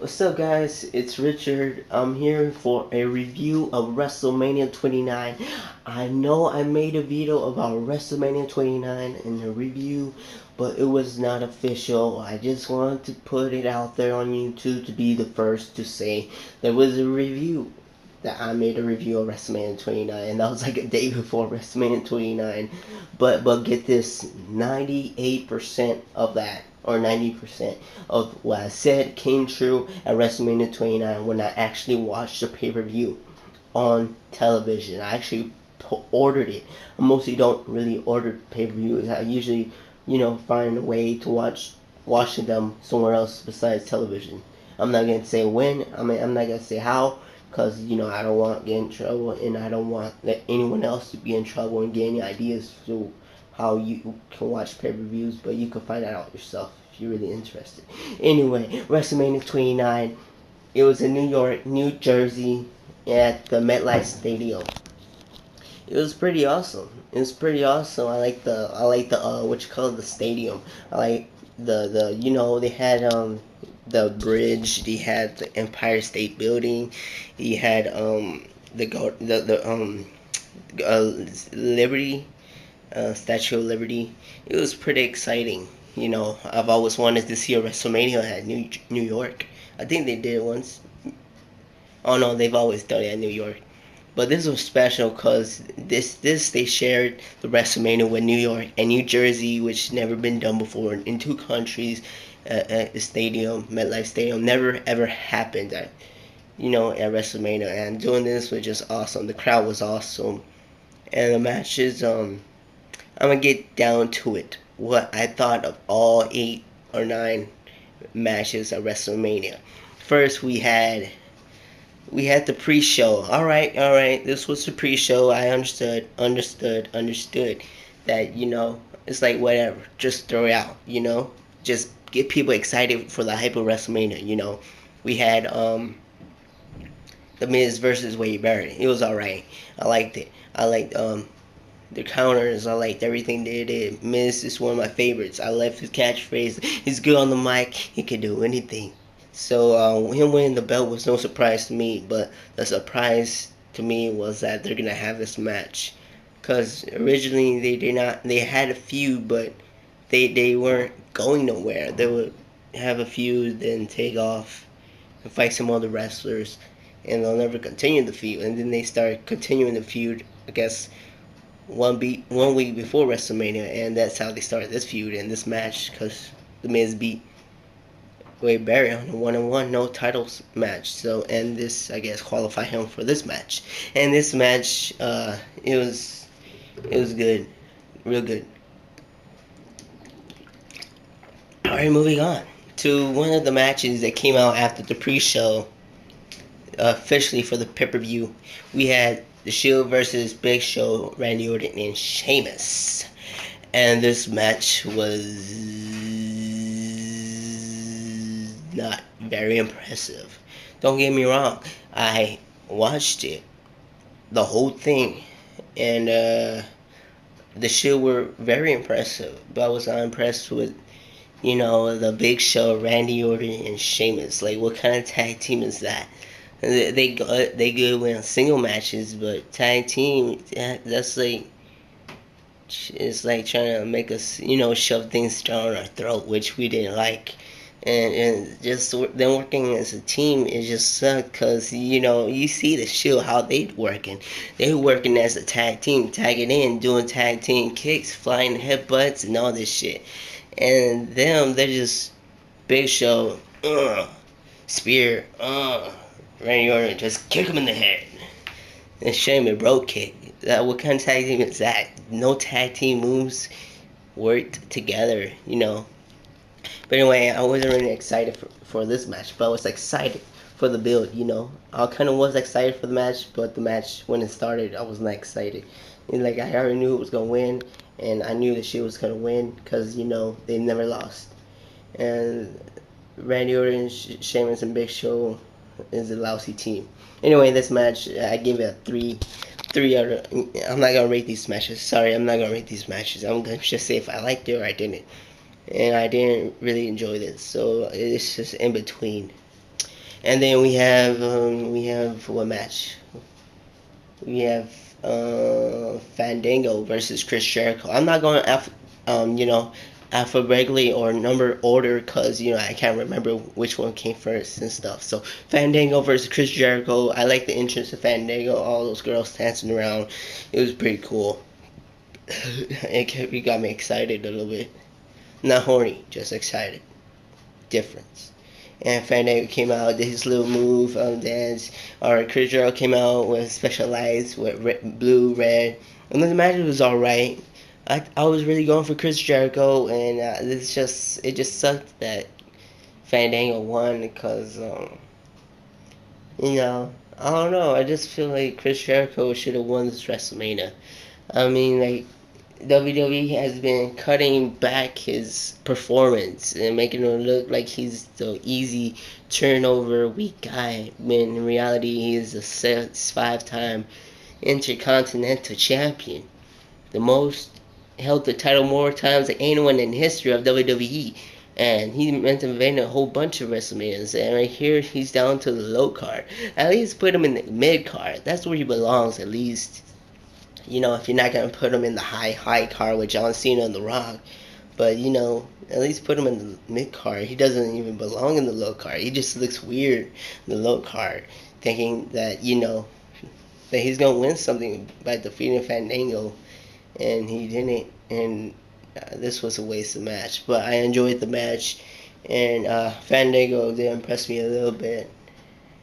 What's up, guys? It's Richard. I'm here for a review of WrestleMania 29. I know I made a video about WrestleMania 29 in the review, but it was not official. I just wanted to put it out there on YouTube to be the first to say there was a review. That I made a review of WrestleMania 29, and that was like a day before WrestleMania 29. But get this, 98% of that, or 90% of what I said came true at WrestleMania 29 when I actually watched the pay-per-view on television. I actually ordered it. I mostly don't really order pay-per-views. I usually, find a way to watching them somewhere else besides television. I'm not gonna say when. I'm not gonna say how, because I don't want to get in trouble, and I don't want anyone else to be in trouble and get any ideas to how you can watch pay-per-views. But you can find that out yourself if you're really interested. Anyway, WrestleMania 29. It was in New York, New Jersey, at the MetLife Stadium. It was pretty awesome. It was pretty awesome. I like the what you call it, the stadium. I like the they had the bridge. They had the Empire State Building. He had Liberty, Statue of Liberty. It was pretty exciting. I've always wanted to see a WrestleMania at New York. I think they did it once. Oh no, they've always done it at New York. But this was special because this they shared the WrestleMania with New York and New Jersey, which never been done before in two countries. At the stadium, MetLife Stadium, never ever happened at at WrestleMania. And doing this was just awesome. The crowd was awesome, and the matches. I'm gonna get down to it. What I thought of all 8 or 9 matches at WrestleMania. First, we had the pre-show. All right. This was the pre-show. I understood that it's like whatever. Just throw it out. Just get people excited for the hype of WrestleMania. We had the Miz versus Wade Barrett. It was all right. I liked it. I liked the counters. I liked everything they did. Miz is one of my favorites. I love his catchphrase. He's good on the mic. He can do anything. So him winning the belt was no surprise to me, but the surprise to me was that they're gonna have this match, because originally they had a feud, but they weren't going nowhere. They would have a feud, then take off and fight some other wrestlers, and they'll never continue the feud. And then they start continuing the feud, I guess, one week before WrestleMania, and that's how they started this feud and this match, because the Miz beat Wade Barrett on a 1-on-1 no titles match. So, and this, I guess, qualified him for this match. And this match, it was good, real good. All right, moving on to one of the matches that came out after the pre-show, officially for the pay-per-view. We had The Shield versus Big Show, Randy Orton, and Sheamus. And this match was not very impressive. Don't get me wrong. I watched it, the whole thing, and the Shield were very impressive. But I was not impressed with, the Big Show, Randy Orton, and Sheamus. Like, what kind of tag team is that? They good win single matches, but tag team, that's like, it's like trying to make us, shove things down our throat, which we didn't like. And just them working as a team, it just sucked, because you see the Shield, how they working as a tag team, tagging in, doing tag team kicks, flying headbutts, and all this shit. And they're just Big Show, spear, Randy Orton, just kick him in the head, and Sheamus broke kick. What kind of tag team is that? No tag team moves worked together. But anyway, I wasn't really excited for this match, but I was excited for the build. I kind of was excited for the match, but the match, when it started, I was not excited. And like, I already knew it was gonna win, and I knew that she was gonna win, because they never lost. And Randy Orton, Sheamus, and Big Show is a lousy team. Anyway, this match, I give it a 3. I'm not gonna rate these matches. Sorry, I'm not gonna rate these matches. I'm gonna just say if I liked it or I didn't. And I didn't really enjoy this, so it's just in between. And then we have what match? We have Fandango versus Chris Jericho. I'm not going alphabetically or number order because I can't remember which one came first and stuff. So Fandango versus Chris Jericho. I like the entrance of Fandango. All those girls dancing around. It was pretty cool. It got me excited a little bit. Not horny, just excited. Difference. And Fandango came out, did his little move, dance. Or Chris Jericho came out with special lights, with blue, red. And the match was alright. I was really going for Chris Jericho, and it just sucked that Fandango won because I don't know. I just feel like Chris Jericho should have won this WrestleMania. I mean, like, WWE has been cutting back his performance and making him look like he's the easy turnover weak guy, when in reality he is a 5-time Intercontinental Champion. The most held the title more times than anyone in the history of WWE. And he meant to win a whole bunch of WrestleManias. And right here, he's down to the low card. At least put him in the mid card. That's where he belongs, at least. If you're not gonna put him in the high card with John Cena and The Rock, but at least put him in the mid card. He doesn't even belong in the low card. He just looks weird in the low card, thinking that that he's gonna win something by defeating Fandango, and he didn't. And this was a wasted match. But I enjoyed the match, and Fandango did impress me a little bit,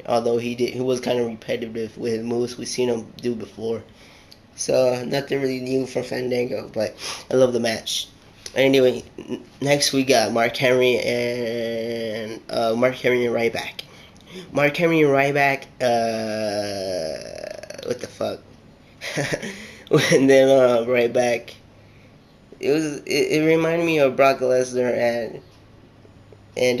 although he was kind of repetitive with his moves we've seen him do before. So nothing really new from Fandango, but I love the match. Anyway, next we got Mark Henry and Ryback. Mark Henry and Ryback. What the fuck? And then Ryback. It reminded me of Brock Lesnar and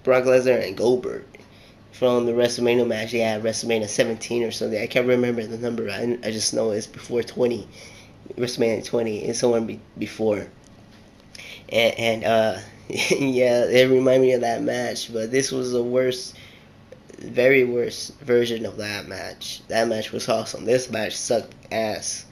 Brock Lesnar and Goldberg from the WrestleMania match. Yeah, WrestleMania 17 or something. I can't remember the number. I just know it's before 20. WrestleMania 20. It's somewhere before. And yeah, it reminded me of that match. But this was the worst, very worst version of that match. That match was awesome. This match sucked ass.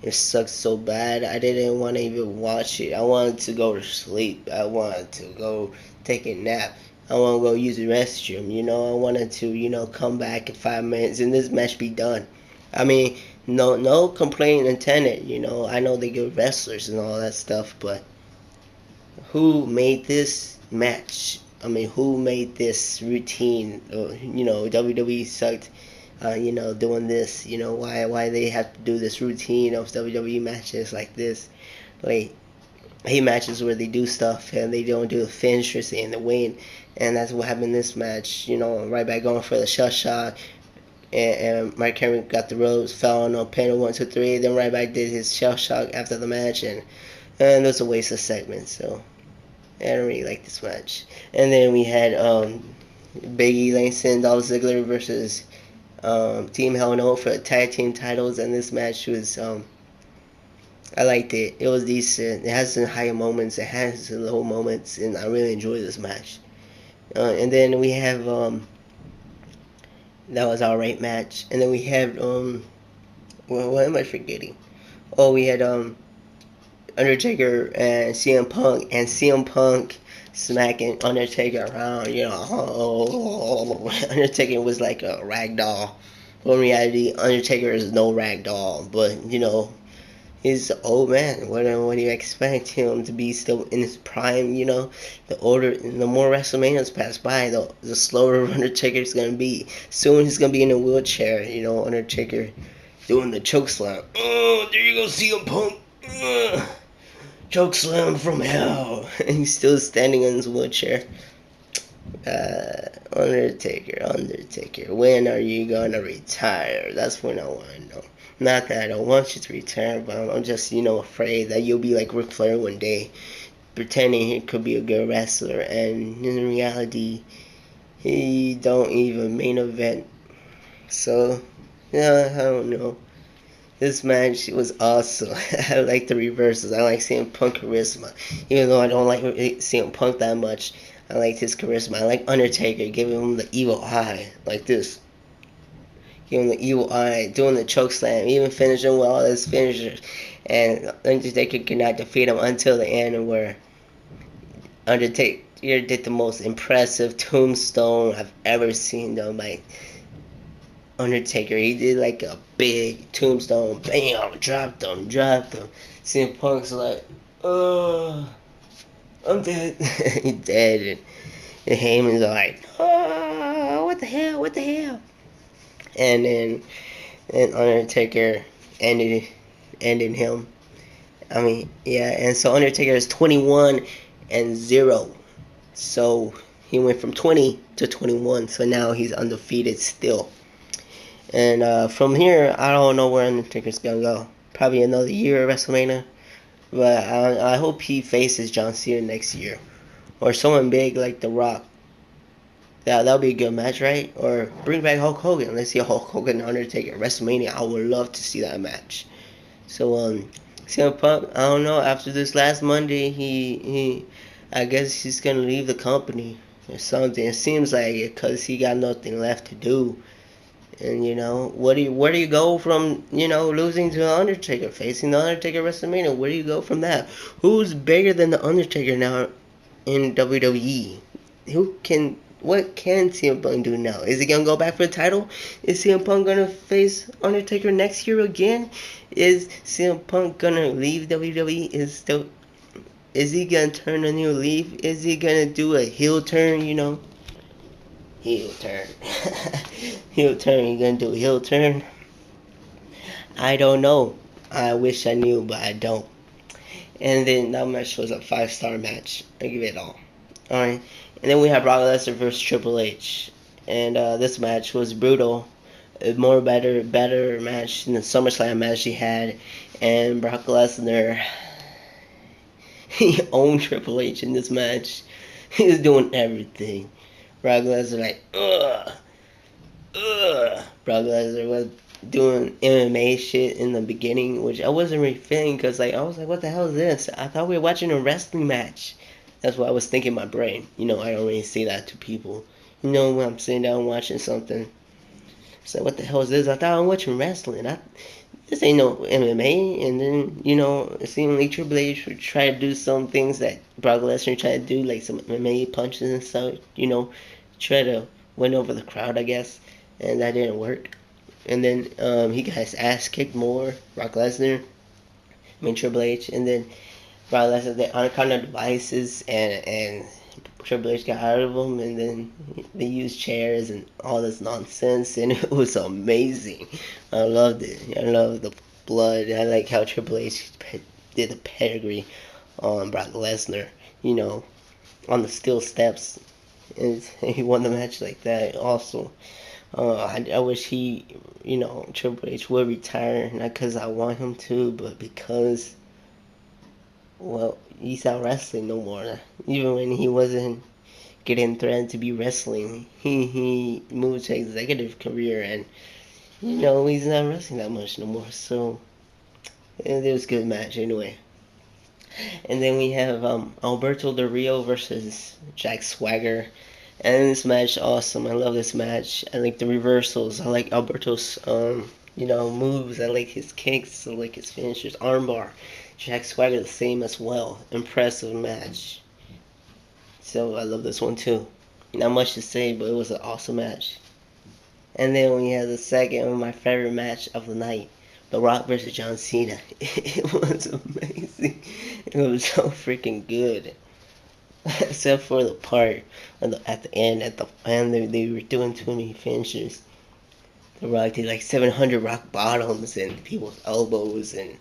It sucked so bad. I didn't want to even watch it. I wanted to go to sleep. I wanted to go take a nap. I want to go use the restroom. I wanted to, come back in 5 minutes and this match be done. I mean, no complaint intended. I know they're good wrestlers and all that stuff, but who made this match? I mean, who made this routine? WWE sucked. Doing this. Why they have to do this routine of WWE matches like this, like hate matches where they do stuff and they don't do the finishers and the win. And that's what happened in this match. Right back going for the shot, and Mark Henry got the ropes, fell on a pin 1, 2, 3. Then right back did his shot after the match, and it was a waste of segment. So I don't really like this match. And then we had Big E, Langston, Dolph Ziggler versus Team Hell No for the tag team titles, and this match was I liked it. It was decent. It has some high moments. It has some low moments, and I really enjoyed this match. And then we have that was our right match. And then we have what am I forgetting? Oh, we had Undertaker and CM Punk, and CM Punk smacking Undertaker around. Undertaker was like a rag doll. Well, in reality, Undertaker is no rag doll, but he's an old man. What do you expect him to be still in his prime? The more WrestleManias pass by, the slower Undertaker's gonna be. Soon he's gonna be in a wheelchair. Undertaker doing the choke slam. Oh, there you go, CM Punk. Choke slam from hell, and he's still standing in his wheelchair. Undertaker, when are you gonna retire? That's what I want to know. Not that I don't want you to retire, but I'm just, afraid that you'll be like Ric Flair one day, pretending he could be a good wrestler, and in reality, he don't even main event. So, yeah, I don't know. This match was awesome. I like the reverses. I like CM Punk charisma. Even though I don't like CM Punk that much, I liked his charisma. I like Undertaker giving him the evil eye like this. Giving him the evil eye, doing the choke slam, even finishing with all his finishers. And Undertaker could not defeat him until the end, where Undertaker did the most impressive tombstone I've ever seen though. Like Undertaker, he did like a big tombstone, bam, dropped him. CM Punk's like, oh, I'm dead. He's dead. And Heyman's like, oh, what the hell? And then Undertaker ended him. I mean, yeah, and so Undertaker is 21-0. So he went from 20 to 21. So now he's undefeated still. And from here, I don't know where Undertaker's gonna go. Probably another year at WrestleMania. But I hope he faces John Cena next year, or someone big like The Rock. That'll be a good match, right? Or bring back Hulk Hogan. Let's see Hulk Hogan and Undertaker at WrestleMania. I would love to see that match. So CM Punk, I don't know. After this last Monday, I guess he's gonna leave the company or something. It seems like it, cause he got nothing left to do. And where do you go from losing to the Undertaker, facing the Undertaker at WrestleMania? Where do you go from that? Who's bigger than the Undertaker now in WWE? What can CM Punk do now? Is he gonna go back for the title? Is CM Punk gonna face Undertaker next year again? Is CM Punk gonna leave WWE? Is he gonna turn a new leaf? Is he gonna do a heel turn? Heel turn. Heel turn. You gonna do a heel turn? I don't know. I wish I knew, but I don't. And then that match was a 5-star match. I give it all. Alright. And then we have Brock Lesnar versus Triple H. And this match was brutal. A more better match than the SummerSlam match he had. And Brock Lesnar, he owned Triple H in this match. He was doing everything. Brock Lesnar like, ugh. Brock Lesnar was doing MMA shit in the beginning, which I wasn't really feeling, because I was like, what the hell is this? I thought we were watching a wrestling match. That's what I was thinking in my brain. I don't really say that to people. When I'm sitting down watching something, it's like, what the hell is this? I thought I'm watching wrestling. This ain't no MMA. And then, it seemed like Triple H would try to do some things that Brock Lesnar tried to do, like some MMA punches and stuff, try to win over the crowd, I guess. And that didn't work. And then he got his ass kicked more, Brock Lesnar, Triple H. And then Brock Lesnar, the Anaconda devices, and Triple H got out of them, and then they used chairs and all this nonsense, and it was amazing. I loved it. I loved the blood. I like how Triple H did the pedigree on Brock Lesnar, on the steel steps, and he won the match like that. Also, I wish Triple H would retire, not because I want him to, but because, well, he's not wrestling no more. Even when he wasn't getting threatened to be wrestling, he moved to executive career, and he's not wrestling that much no more. So it was a good match anyway. And then we have Alberto Del Rio versus Jack Swagger. And this match, awesome. I love this match. I like the reversals. I like Alberto's, moves. I like his kicks. I like his finishers. Armbar. Jack Swagger the same as well. Impressive match. So I love this one too. Not much to say, but it was an awesome match. And then we have the second of my favorite match of the night. The Rock versus John Cena. It was amazing. It was so freaking good. Except for the part at the end, they were doing too many finishes. The Rock did like 700 rock bottoms and people's elbows, and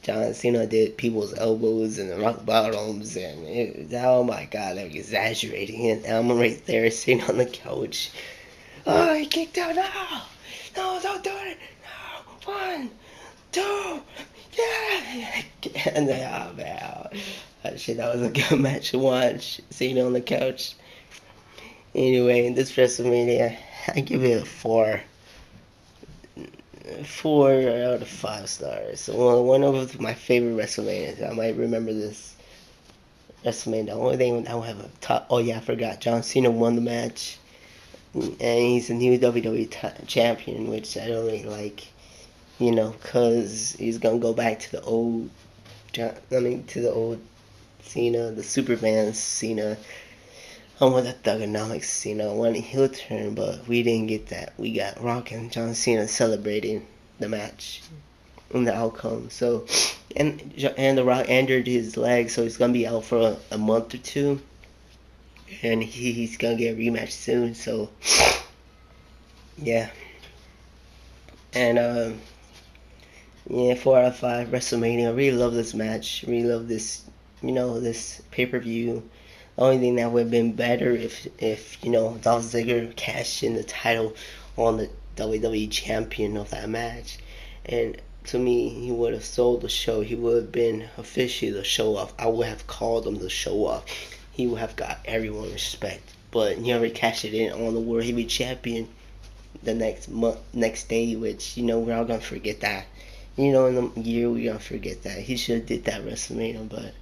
John Cena did people's elbows and rock bottoms, and oh my god, they're exaggerating it. And I'm right there sitting on the couch. Oh, he kicked out! No, don't do it! No, 1, 2, yeah! And then, oh man, that was a good match to watch, sitting on the couch. Anyway, this WrestleMania, I give it a 4. 4 out of 5 stars. One of my favorite WrestleManias. I might remember this WrestleMania. The only thing I don't have a top. Oh yeah, I forgot. John Cena won the match, and he's the new WWE champion, which I don't really like. Cause he's gonna go back to the old. To the old Cena, the Superman Cena. I want the Thugonomics Cena. I want a heel turn, but we didn't get that. We got Rock and John Cena celebrating the match and the outcome. So, and the Rock injured his leg, so he's gonna be out for a month or two, and he's gonna get a rematch soon. So, yeah, and yeah, 4 out of 5 WrestleMania. I really love this match. I really love this, this pay per view. The only thing that would have been better if Dolph Ziggler cashed in the title on the WWE champion of that match, and to me, he would have sold the show. He would have been officially the show off. I would have called him the show off. He would have got everyone respect. But he already cashed it in on the World Heavyweight Champion the next day, which we're all gonna forget that. In the year we're gonna forget that. He should have did that WrestleMania, but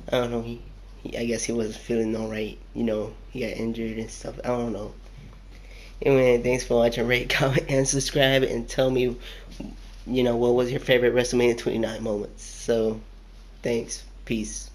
I don't know. I guess he wasn't feeling alright. He got injured and stuff. I don't know. Anyway, thanks for watching. Rate, comment, and subscribe, and tell me, what was your favorite WrestleMania 29 moments. So, thanks. Peace.